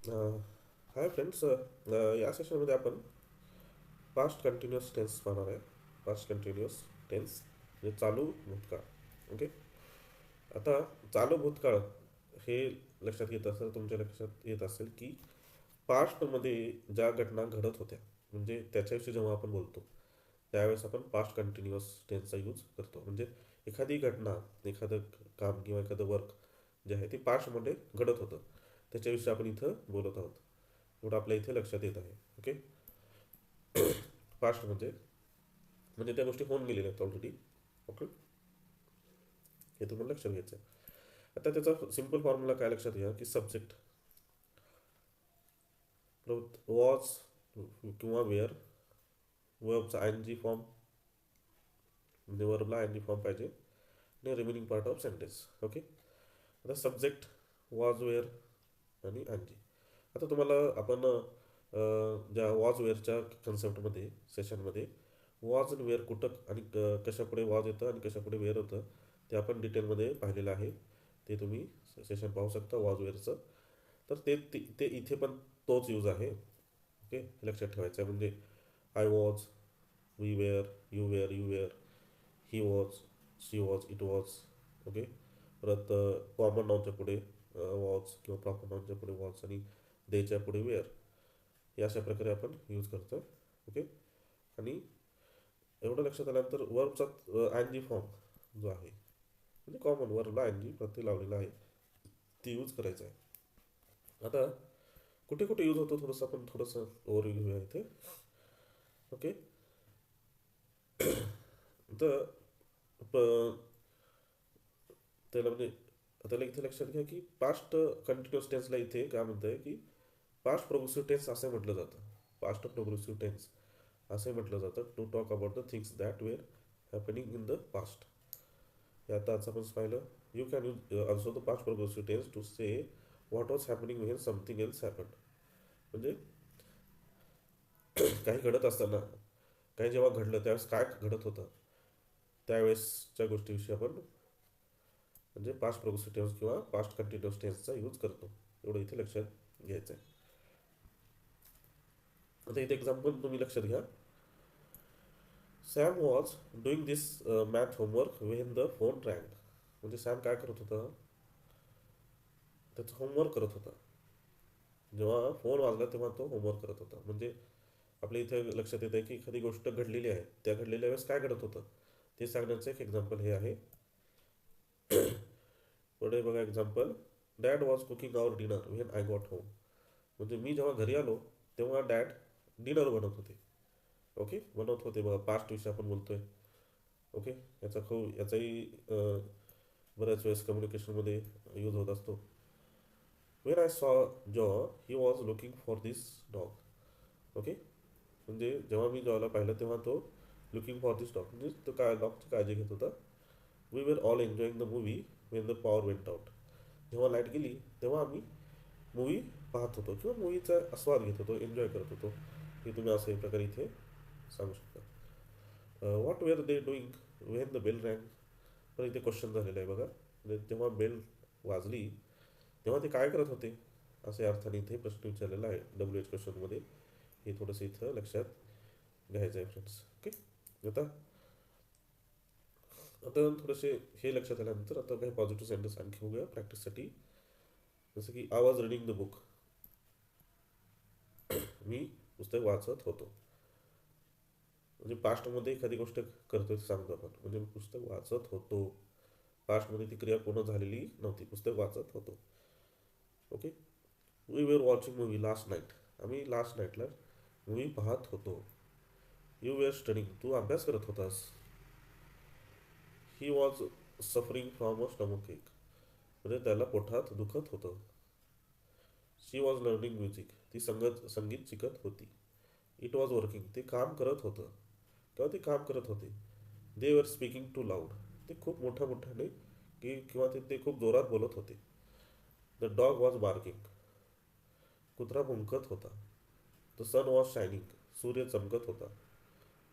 Hi friends, या सेशनमध्ये आपण पास्ट कंटिन्युअस टेन्स पाहणार आहे. पास्ट कंटिन्युअस टेन्स म्हणजे चालू भूतकाळ. ओके. आता चालू भूतकाळ हे लक्षात येत असेल, तुमच्या लक्षात येत असेल की पास्टमध्ये ज्या घटना घडत होत्या, म्हणजे त्याच्याविषयी जेव्हा आपण बोलतो त्यावेळेस आपण पास्ट कंटिन्युअस टेन्सचा यूज करतो. म्हणजे एखादी घटना, एखादं काम किंवा एखादं वर्क जे आहे ते पास्टमध्ये घडत होतं, त्याच्याविषयी आपण इथं बोलत आहोत. एवढं आपल्या इथे लक्षात येत आहे. ओके. पास्ट म्हणजे त्या गोष्टी होऊन गेलेल्या आहेत ऑलरेडी. ओके. हे तुम्हाला लक्षात घ्यायचं आहे. आता त्याचा सिंपल फॉर्म्युला काय लक्षात घ्या की सब्जेक्ट वॉज किंवा वेअर, वर्बचा आय एन जी फॉर्म, म्हणजे वर्बला आय एन जी फॉर्म पाहिजे आणि remaining part of sentence. Okay. आता सब्जेक्ट वॉज वेअर आणि आय एन जी. आता तुम्हाला आपण ज्या वॉज वेअरच्या कन्सेप्टमध्ये सेशनमध्ये वॉज आणि वेअर कुठं आणि कशापुढे वॉज येतं आणि कशापुढे वेअर होतं ते आपण डिटेलमध्ये पाहिलेलं आहे. ते तुम्ही सेशन पाहू शकता वॉज वेअरचं. तर ते इथे पण तोच यूज आहे. ओके. हे लक्षात ठेवायचं आहे. म्हणजे I was, we were, you were, you were, he was, she was, it was. Okay. परत कॉमन नाऊनच्या पुढे वॉज किंवा प्रॉपर नाऊनच्या पुढे वॉज आणि देच्या पुढे वेअर. हे अशा प्रकारे आपण यूज करतो. ओके. आणि एवढं लक्षात आल्यानंतर वर्बचा आय एन जी फॉर्म जो आहे, म्हणजे कॉमन वर्बला आय एन जी प्रत्यय लावलेला आहे, ती यूज करायचं आहे. आता कुठे कुठे यूज होतो थोडंसं आपण थोडंसं ओव्हरव्ह्यू घेऊया इथे. ओके. तर प- त्याला म्हणजे त्याला इथे लक्षात घ्या की पास्ट कंटिन्युअस टेन्सला इथे काय म्हणतं आहे की पास्ट प्रोग्रेसिव्ह टेन्स असं म्हटलं जातं. पास्ट प्रोग्रेसिव्ह टेन्स असे म्हटलं जातं to talk about the things that were happening in the past. हे आता आपण पाहिलं. You can use also the past progressive tense to say what was happening when something else happen. म्हणजे काही घडत असताना, काही जेव्हा घडलं त्यावेळेस काय घडत होतं त्यावेळेसच्या गोष्टीविषयी आपण म्हणजे पास्ट प्रोग्रेसिव्ह टेन्स किंवा पास्ट कंटिन्युअस टेन्सचा यूज करतो. एवढं इथे लक्षात घ्यायचं आहे. आता इथे एक्झाम्पल तुम्ही लक्षात घ्या. Sam was doing this math homework when the phone rang. म्हणजे सॅम काय करत होता, त्याचं होमवर्क करत होता. जेव्हा फोन वाजला तेव्हा तो होमवर्क करत होता. म्हणजे आपल्या इथे लक्षात येत आहे की एखादी गोष्ट घडलेली आहे, त्या घडलेल्या वेळेस काय घडत होतं ते सांगण्याचं एक एक्झाम्पल हे आहे. पुढे बघा example. Dad was cooking our dinner when I got home. म्हणजे मी जेव्हा घरी आलो तेव्हा डॅड डिनर बनवत होते. ओके. बनवत होते बघा, पास्ट विषय आपण बोलतोय. ओके. याचाही बऱ्याच वेळेस कम्युनिकेशनमध्ये यूज होत असतो. वेन आय सॉ जॉ he was looking for this dog. Okay. म्हणजे जेव्हा मी जॉला पाहिलं तेव्हा तो लुकिंग फॉर दिस डॉग म्हणजे तो काय डॉगची काळजी घेत होता. We were all enjoying the movie when the power went out. जेव्हा लाईट गेली तेव्हा आम्ही मूवी पाहत होतो किंवा मूवीचा आस्वाद घेत होतो, एन्जॉय करत होतो. हे तुम्ही असं एक प्रकारे इथे सांगू शकता. What were they doing when the bell rang. तर इथे क्वेश्चन झालेलं आहे बघा. म्हणजे जेव्हा बेल वाजली तेव्हा ते काय करत होते, असे अर्थाने इथे प्रश्न विचारलेला आहे डब्ल्यू एच क्वेश्चनमध्ये. हे थोडंसं इथं लक्षात घ्यायचं आहे फ्रेंड्स. ओके. आता आता थोडेसे हे लक्षात आल्यानंतर आता काही पॉझिटिव्ह सेंटेन्स आणखी बघूया प्रॅक्टिससाठी. जसं की I was reading the book. मी पुस्तक वाचत होतो. म्हणजे पास्टमध्ये एखादी गोष्ट करतोय ते सांगतो आपण. म्हणजे मी पुस्तक वाचत होतो. पास्टमध्ये ती क्रिया पूर्ण झालेली नव्हती, पुस्तक वाचत होतो. Okay. We were watching movie last night. आम्ही लास्ट नाईटला मूवी पाहत होतो. You were studying. तू अभ्यास करत होतास. He was suffering from a stomach ache. म्हणजे त्याला पोटात दुखत होतं. She was learning music. ती संगीत शिकत होती. It was working. ते काम करत होतं किंवा ते काम करत होते. दे वर स्पीकिंग टू लाऊड. ते खूप मोठ्या मोठ्याने किंवा ते खूप जोरात बोलत होते. The dog was barking. कुत्रा भुंकत होता. The sun was shining. सूर्य चमकत होता.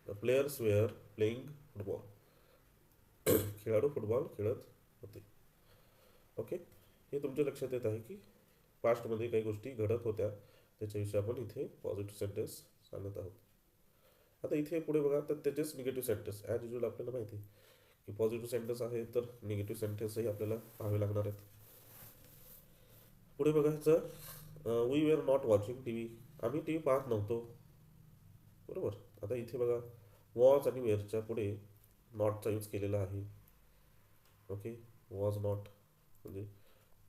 The players were playing football. खेळाडू फुटबॉल खेळत होते. ओके. हे तुमच्या लक्षात येत आहे की पास्टमध्ये काही गोष्टी घडत होत्या त्याच्याविषयी आपण इथे पॉझिटिव्ह सेंटेन्स सांगत आहोत. आता इथे पुढे बघा, तर त्याचेच निगेटिव्ह सेंटेन्स ॲज युजल आपल्याला माहिती आहे की पॉझिटिव्ह सेंटेन्स आहे तर निगेटिव्ह सेंटेन्सही आपल्याला पाहावे लागणार आहेत. पुढे बघायचं, we were not watching TV, आम्ही टी व्ही पाहत नव्हतो. बरोबर. आता इथे बघा, वॉज आणि वेअरच्या पुढे नॉटचा यूज केलेला आहे. ओके, वॉज नॉट म्हणजे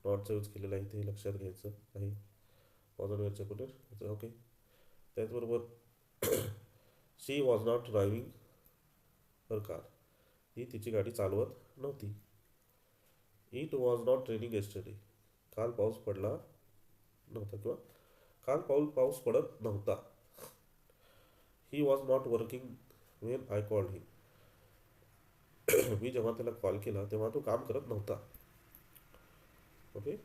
नॉटचा यूज केलेला आहे, इथे लक्षात घ्यायचं आहे. वॉज आणि वेअरच्या पुढे. ओके, त्याचबरोबर she was not driving her car, ही तिची गाडी चालवत नव्हती. It was not raining yesterday, काल पाऊस पडला नव्हता किंवा काल पाऊस पडत नव्हता. He was not working when I called him, मी जेव्हा त्याला कॉल केला तेव्हा तो काम करत नव्हता. Okay,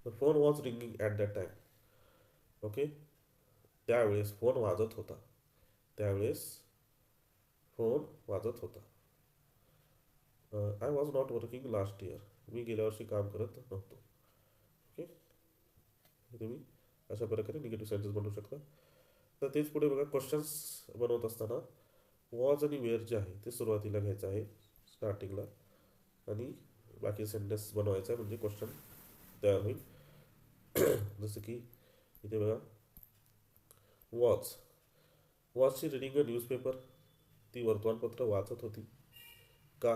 the phone was ringing at that time. Okay, त्यावेळेस फोन वाजत होता. त्यावेळेस फोन वाजत होता. I was not working last year, मी गेल्या वर्षी काम करत नव्हतो. ओके, तुम्ही अशा प्रकारे निगेटिव्ह सेंटेन्स बनवू शकता. तर तेच पुढे बघा, क्वेश्चन्स बनवत असताना वॉज आणि वेअर जे आहे ते सुरुवातीला घ्यायचं आहे स्टार्टिंगला, आणि बाकी सेंटेन्स बनवायचा आहे म्हणजे क्वेश्चन तयार होईल. जसं की इथे बघा, वॉच वॉचची रिडिंग अ न्यूजपेपर, ती वर्तमानपत्र वाचत होती का,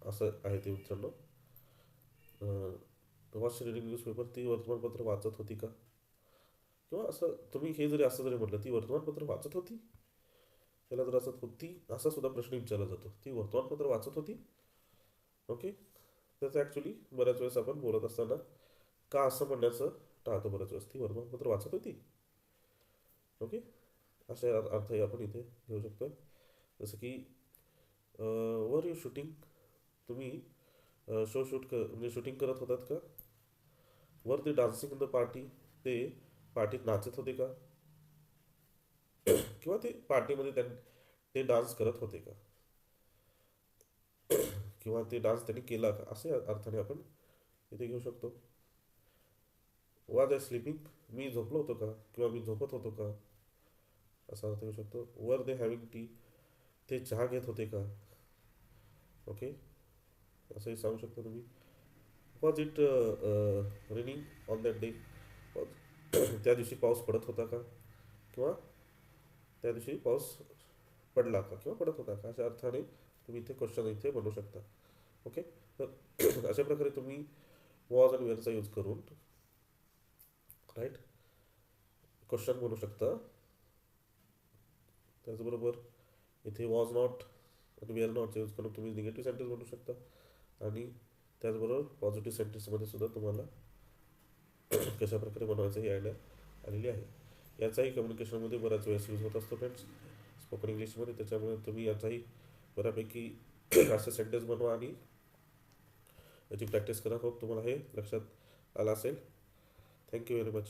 असं आहे ते मित्रांनो. वॉच रिडिंग न्यूजपेपर, ती वर्तमानपत्र वाचत होती का, किंवा असं तुम्ही हे जरी असं जरी म्हटलं ती वर्तमानपत्र वाचत होती, त्याला जर असं होती असा सुद्धा प्रश्न विचारला जातो, ती वर्तमानपत्र वाचत होती. ओके, त्याचं ॲक्च्युली बऱ्याच वेळेस आपण बोलत असताना का असं म्हणण्याचं टाळतो बऱ्याच वेळेस, ती वर्तमानपत्र वाचत होती. ओके, अशा अर्थही आपण इथे घेऊ शकतो. जसं की वर यू शूटिंग, तुम्ही शो म्हणजे शूटिंग करत होतात का. वर ते डान्सिंग इन द पार्टी, ते पार्टीत नाचत होते का, किंवा ते पार्टीमध्ये ते डान्स करत होते का, किंवा ते डान्स त्यांनी केला का, असे अर्थाने आपण इथे घेऊ शकतो. वाज आय स्लिपिंग, मी झोपलो होतो का, किंवा मी झोपत होतो का, असा अर्थ घेऊ शकतो. वर दे हॅव्हिंग टी, ते चहा घेत होते का. ओके, असंही सांगू शकता तुम्ही. Was it raining on that day, त्या दिवशी पाऊस पडत होता का, किंवा त्या दिवशी पाऊस पडला का किंवा पडत होता का, अशा अर्थाने तुम्ही इथे क्वेश्चन इथे बनवू शकता. ओके, तर अशा प्रकारे तुम्ही वॉज आणि वेअरचा यूज करून राईट क्वेश्चन बनवू शकता. त्याचबरोबर इथे वॉज नॉट आणि वेअर नॉटचा यूज करून तुम्ही निगेटिव्ह सेंटेन्स बनवू शकता, आणि त्याचबरोबर पॉझिटिव्ह सेंटेन्समध्ये सुद्धा तुम्हाला कशा प्रकारे बनवायचं ही आयडिया आलेली आहे. याचाही कम्युनिकेशनमध्ये बऱ्याच वेळेस यूज होत असतो फ्रेंड्स, स्पोकन इंग्लिशमध्ये. त्याच्यामुळे तुम्ही याचाही बऱ्यापैकी असे सेंटेन्स बनवा आणि याची प्रॅक्टिस करा. होप तुम्हाला हे लक्षात आलं असेल. Thank you very much.